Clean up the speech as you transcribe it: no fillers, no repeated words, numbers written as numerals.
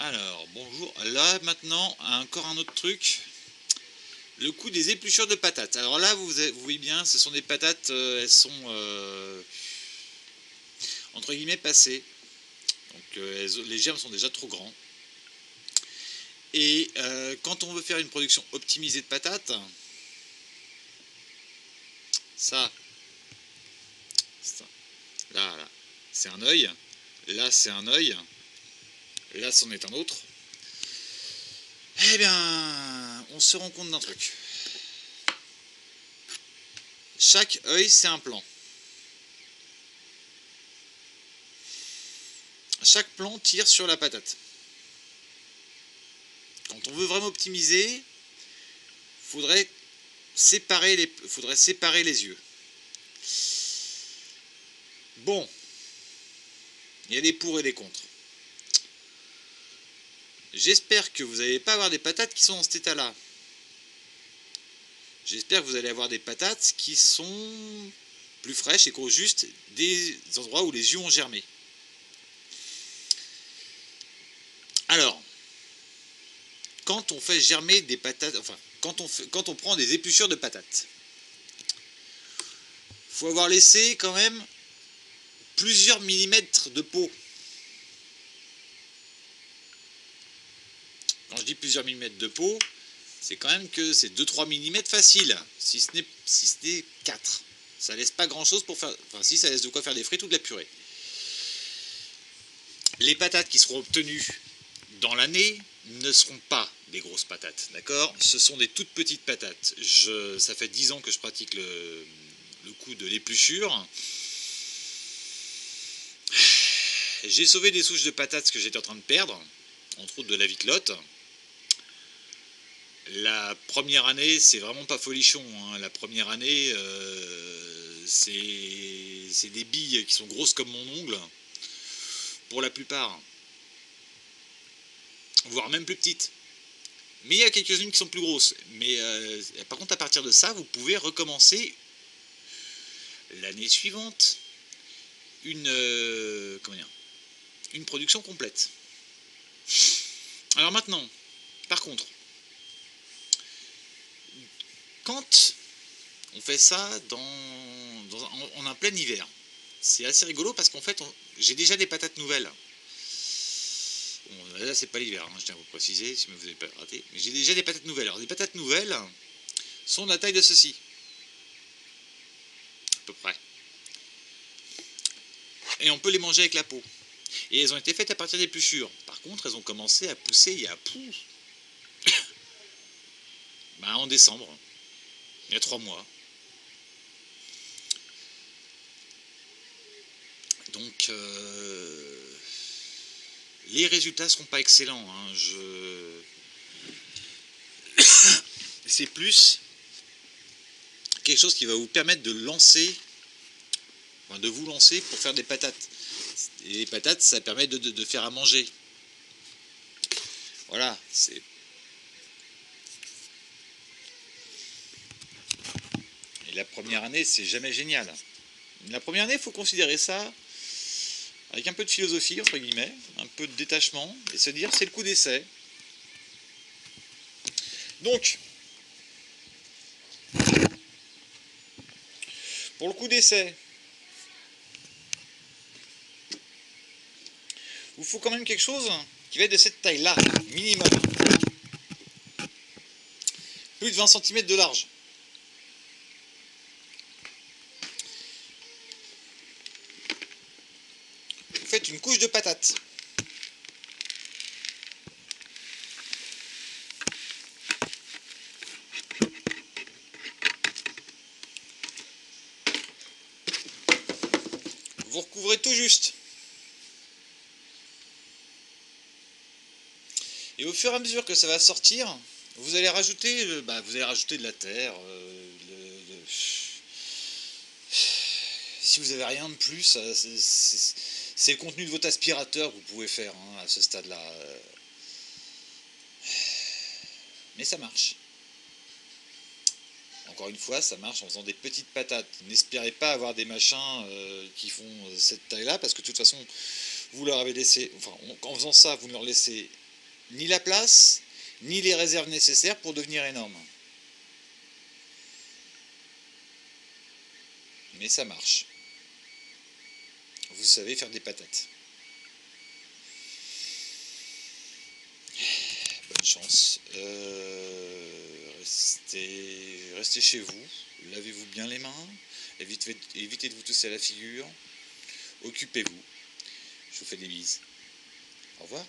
Alors, bonjour. Là, maintenant, encore un autre truc. Le coût des épluchures de patates. Alors là, vous voyez bien, ce sont des patates, elles sont, entre guillemets, passées. Donc, les germes sont déjà trop grands. Et quand on veut faire une production optimisée de patates, ça, là, c'est un œil. Là, c'est un œil. Là, c'en est un autre. Eh bien, on se rend compte d'un truc. Chaque œil, c'est un plan. Chaque plan tire sur la patate. Quand on veut vraiment optimiser, il faudrait séparer les yeux. Bon, il y a des pour et des contre. J'espère que vous n'allez pas avoir des patates qui sont dans cet état-là. J'espère que vous allez avoir des patates qui sont plus fraîches et qui ont juste des endroits où les yeux ont germé. Alors, quand on fait germer des patates, enfin, quand on prend des épluchures de patates, il faut avoir laissé quand même plusieurs millimètres de peau. Quand je dis plusieurs millimètres de peau, c'est quand même que c'est 2-3 mm facile, si ce n'est 4. Ça laisse pas grand chose pour faire, enfin si, ça laisse de quoi faire des frites ou de la purée. Les patates qui seront obtenues dans l'année ne seront pas des grosses patates, d'accord? Ce sont des toutes petites patates. Ça fait 10 ans que je pratique le coup de l'épluchure. J'ai sauvé des souches de patates que j'étais en train de perdre, entre autres de la vitelotte. La première année, c'est vraiment pas folichon, hein. La première année, c'est des billes qui sont grosses comme mon ongle, pour la plupart, voire même plus petites. Mais il y a quelques-unes qui sont plus grosses. Mais par contre, à partir de ça, vous pouvez recommencer l'année suivante une production complète. Alors maintenant, par contre, quand on fait ça en plein hiver, c'est assez rigolo parce qu'en fait, j'ai déjà des patates nouvelles. Bon, là, c'est pas l'hiver, hein, je tiens à vous préciser, si vous n'avez pas raté. Mais j'ai déjà des patates nouvelles. Alors, les patates nouvelles sont de la taille de ceci. À peu près. Et on peut les manger avec la peau. Et elles ont été faites à partir d'épluchures. Par contre, elles ont commencé à pousser il y a en décembre, il y a 3 mois. Donc, les résultats seront pas excellents, hein. C'est plus quelque chose qui va vous permettre de vous lancer pour faire des patates. Et les patates, ça permet de faire à manger. Voilà, c'est... Et la première année, c'est jamais génial. La première année, il faut considérer ça avec un peu de philosophie, entre guillemets, un peu de détachement, et se dire c'est le coup d'essai. Donc, pour le coup d'essai, il vous faut quand même quelque chose qui va être de cette taille-là, minimum. Plus de 20 cm de large. Vous faites une couche de patates. Vous recouvrez tout juste. Et au fur et à mesure que ça va sortir, vous allez rajouter, de la terre. Si vous n'avez rien de plus, c'est le contenu de votre aspirateur que vous pouvez faire, hein, à ce stade-là. Mais ça marche. Encore une fois, ça marche en faisant des petites patates. N'espérez pas avoir des machins qui font cette taille-là, parce que de toute façon, vous leur avez laissé... Enfin, en faisant ça, vous ne leur laissez ni la place, ni les réserves nécessaires pour devenir énorme. Mais ça marche. Vous savez faire des patates. Bonne chance. Restez chez vous. Lavez-vous bien les mains. Évitez de vous tousser à la figure. Occupez-vous. Je vous fais des bises. Au revoir.